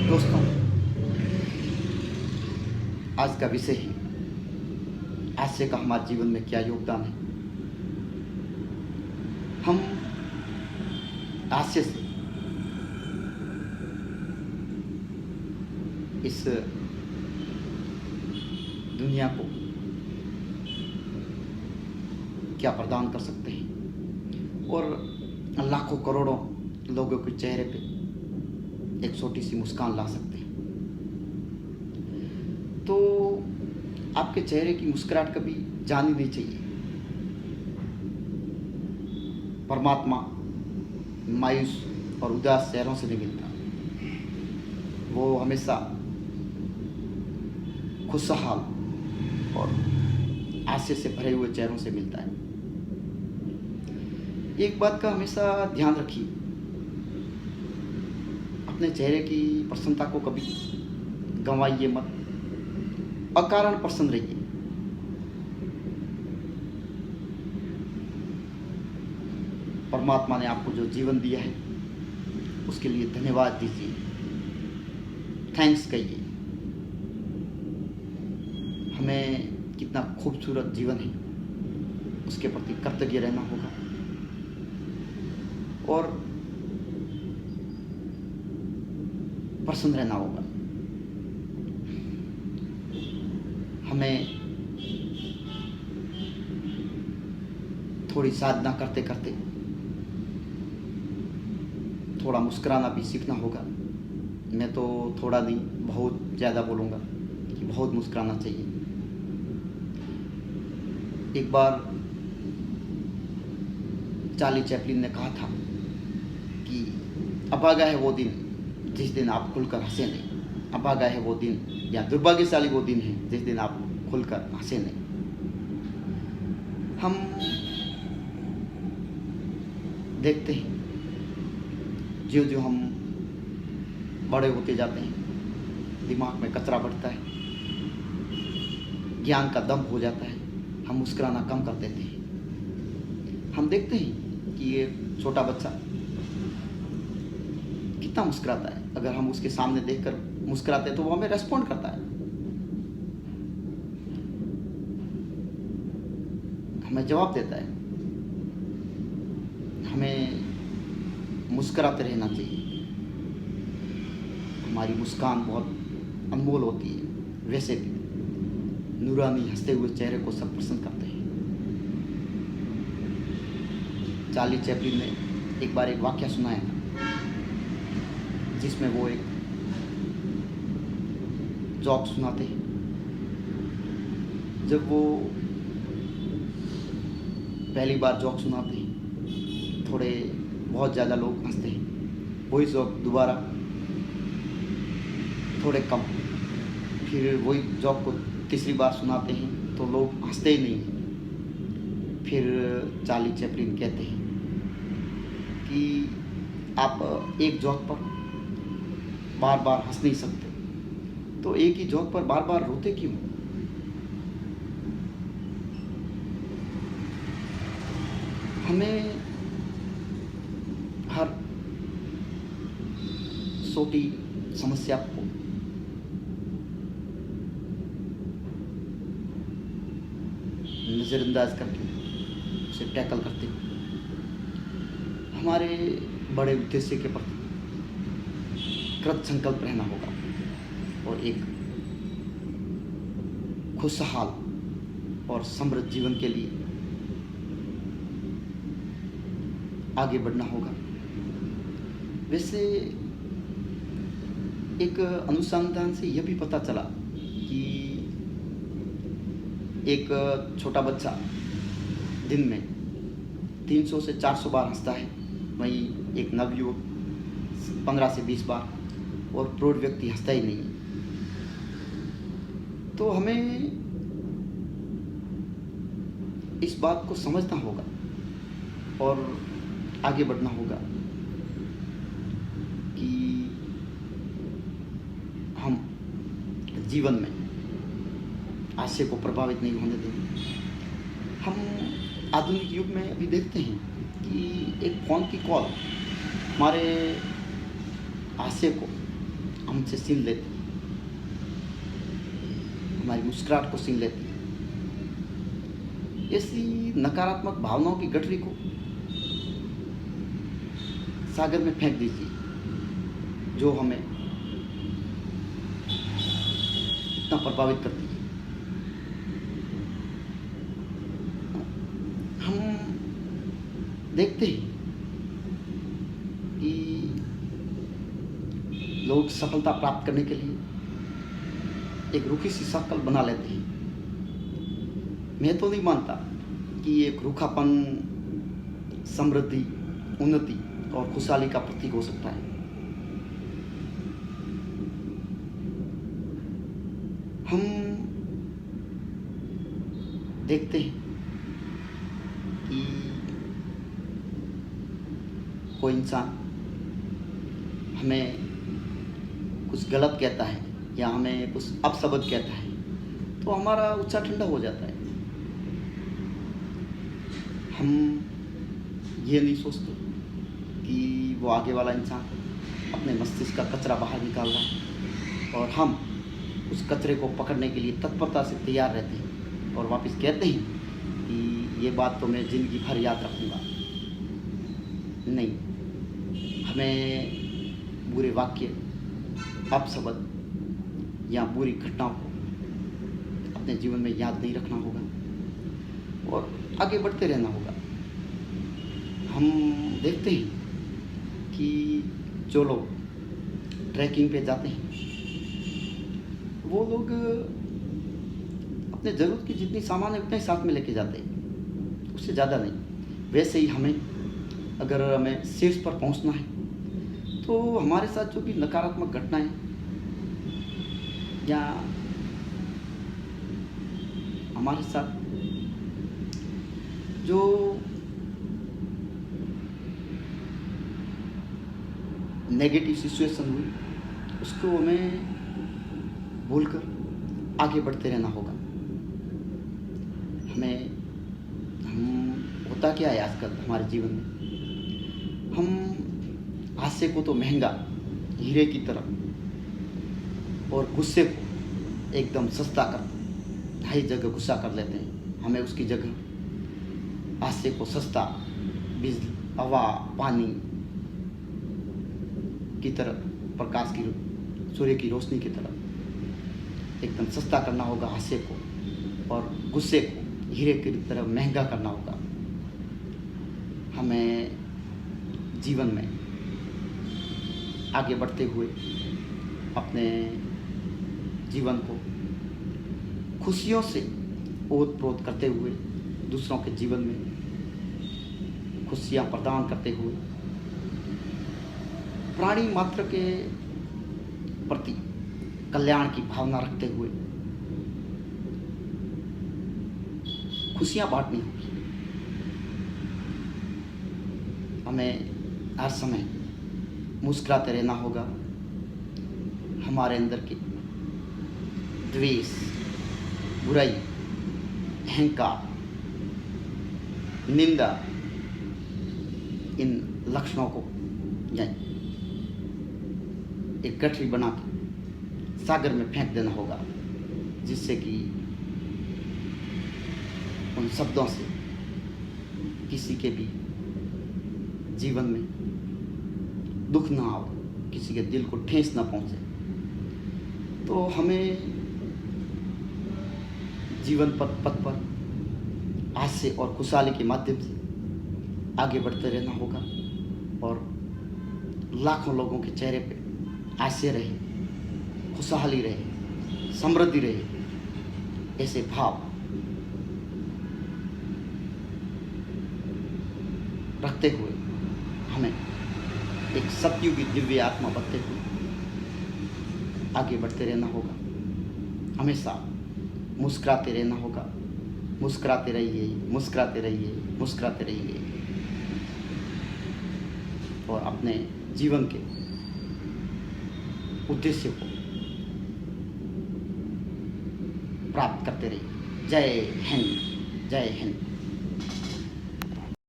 दोस्तों, आज का विषय है हास्य का हमारे जीवन में क्या योगदान है। हम हास्य से इस दुनिया को क्या प्रदान कर सकते हैं और लाखों करोड़ों लोगों के चेहरे पे एक छोटी सी मुस्कान ला सकते हैं। तो आपके चेहरे की मुस्कुराहट कभी जानी नहीं चाहिए। परमात्मा मायूस और उदास चेहरों से नहीं मिलता, वो हमेशा खुशहाल और हास्य से भरे हुए चेहरों से मिलता है। एक बात का हमेशा ध्यान रखिए, अपने चेहरे की प्रसन्नता को कभी गंवाइए मत। अकारण प्रसन्न रहिए। परमात्मा ने आपको जो जीवन दिया है उसके लिए धन्यवाद दीजिए, थैंक्स कहिए। हमें कितना खूबसूरत जीवन है उसके प्रति कृतज्ञ रहना होगा और प्रसन्न रहना होगा। हमें थोड़ी साधना करते करते थोड़ा मुस्कुराना भी सीखना होगा। मैं तो थोड़ा नहीं बहुत ज़्यादा बोलूँगा कि बहुत मुस्कुराना चाहिए। एक बार चार्ली चैपलिन ने कहा था कि अभागा है वो दिन जिस दिन आप खुलकर हंसे नहीं। अभागा है वो दिन या दुर्भाग्यशाली वो दिन है जिस दिन आप खुलकर हंसे नहीं। हम देखते हैं जो जो हम बड़े होते जाते हैं, दिमाग में कचरा बढ़ता है, ज्ञान का दम हो जाता है, हम मुस्कुराना कम कर देते हैं। हम देखते हैं कि ये छोटा बच्चा कितना मुस्कुराता है। अगर हम उसके सामने देखकर मुस्कुराते हैं तो वो हमें रेस्पॉन्ड करता है, हमें जवाब देता है। हमें मुस्कुराते रहना चाहिए। हमारी मुस्कान बहुत अनमोल होती है। वैसे भी नूरानी हंसते हुए चेहरे को सब पसंद करते हैं। चार्ली चैपलिन ने एक बार एक वाकया सुनाया जिसमें वो एक जोक सुनाते हैं। जब वो पहली बार जोक सुनाते हैं बहुत ज़्यादा लोग हंसते हैं। वही जोक दोबारा थोड़े कम, फिर वही जोक को तीसरी बार सुनाते हैं तो लोग हंसते ही नहीं हैं। फिर चार्ली चैपलिन कहते हैं कि आप एक जोक पर बार बार हंस नहीं सकते, तो एक ही जोक पर बार बार रोते क्यों? हमें हर छोटी समस्या को नज़रअंदाज करके उसे टैकल करते हुए हमारे बड़े उद्देश्य के प्रति कृत संकल्प रहना होगा और एक खुशहाल और समृद्ध जीवन के लिए आगे बढ़ना होगा। वैसे एक अनुसंधान से यह भी पता चला कि एक छोटा बच्चा दिन में 300 से 400 बार हंसता है, वहीं एक नवयुवक 15 से 20 बार, और प्रौढ़ व्यक्ति हंसता ही नहीं है। तो हमें इस बात को समझना होगा और आगे बढ़ना होगा कि हम जीवन में हास्य को प्रभावित नहीं होने देंगे। हम आधुनिक युग में अभी देखते हैं कि एक फ़ोन की कॉल हमारे हास्य को, हमसे छीन लेती, हमारी मुस्कुराहट को छीन लेती। ऐसी नकारात्मक भावनाओं की गठरी को सागर में फेंक दीजिए, जो हमें इतना प्रभावित करती है। हम देखते हैं कि लोग सफलता प्राप्त करने के लिए एक रूखी सी शक्ल बना लेते हैं। मैं तो नहीं मानता कि एक रूखापन समृद्धि, उन्नति और खुशहाली का प्रतीक हो सकता है। हम देखते हैं कि कोई इंसान हमें कुछ गलत कहता है या हमें कुछ अपशब्द कहता है तो हमारा उत्साह ठंडा हो जाता है। हम ये नहीं सोचते कि वो आगे वाला इंसान अपने मस्तिष्क का कचरा बाहर निकाल रहा है और हम उस कचरे को पकड़ने के लिए तत्परता से तैयार रहते हैं और वापस कहते हैं कि ये बात तो मैं ज़िंदगी भर याद रखूँगा। नहीं, हमें बुरे वाक्य, अपशब्द या बुरी घटनाओं को अपने जीवन में याद नहीं रखना होगा और आगे बढ़ते रहना होगा। हम देखते हैं कि जो लोग ट्रैकिंग पे जाते हैं वो लोग अपने ज़रूरत की जितनी सामान है उतना ही साथ में लेके जाते हैं, उससे ज़्यादा नहीं। वैसे ही हमें अगर हमें शीर्ष पर पहुंचना है तो हमारे साथ जो भी नकारात्मक घटनाएं या हमारे साथ जो नेगेटिव सिचुएशन हुई उसको हमें भूलकर आगे बढ़ते रहना होगा। हम होता क्या है आजकल हमारे जीवन में, हम हास्य को तो महंगा हीरे की तरह और गुस्से को एकदम सस्ता कर हर जगह गुस्सा कर लेते हैं। हमें उसकी जगह हास्य को सस्ता, बिजली, हवा, पानी की तरह, प्रकाश की, सूर्य की रोशनी की तरह एकदम सस्ता करना होगा हास्य को और गुस्से को हीरे की तरह महंगा करना होगा। हमें जीवन में आगे बढ़ते हुए अपने जीवन को खुशियों से ओत-प्रोत करते हुए दूसरों के जीवन में खुशियाँ प्रदान करते हुए प्राणी मात्र के प्रति कल्याण की भावना रखते हुए खुशियाँ बांटनी होगी। हमें हर समय मुस्कुराते रहना होगा। हमारे अंदर की द्वेष, बुराई, अहंकार, निंदा, इन लक्षणों को या एक गठरी बना के सागर में फेंक देना होगा, जिससे कि उन शब्दों से किसी के भी जीवन में दुख ना हो, किसी के दिल को ठेस ना पहुंचे। तो हमें जीवन पथ पर हास्य और खुशहाली के माध्यम से आगे बढ़ते रहना होगा और लाखों लोगों के चेहरे पे हास्य रहे, खुशहाली रहे, समृद्धि रहे। ऐसे भाव रखते हुए हमें एक सतयुगी दिव्य आत्मा बनते हुए आगे बढ़ते रहना होगा। हमेशा मुस्कुराते रहना होगा। मुस्कुराते रहिए, मुस्कुराते रहिए, मुस्कुराते रहिए और अपने जीवन के उद्देश्य को प्राप्त करते रहिए। जय हिंद, जय हिंद।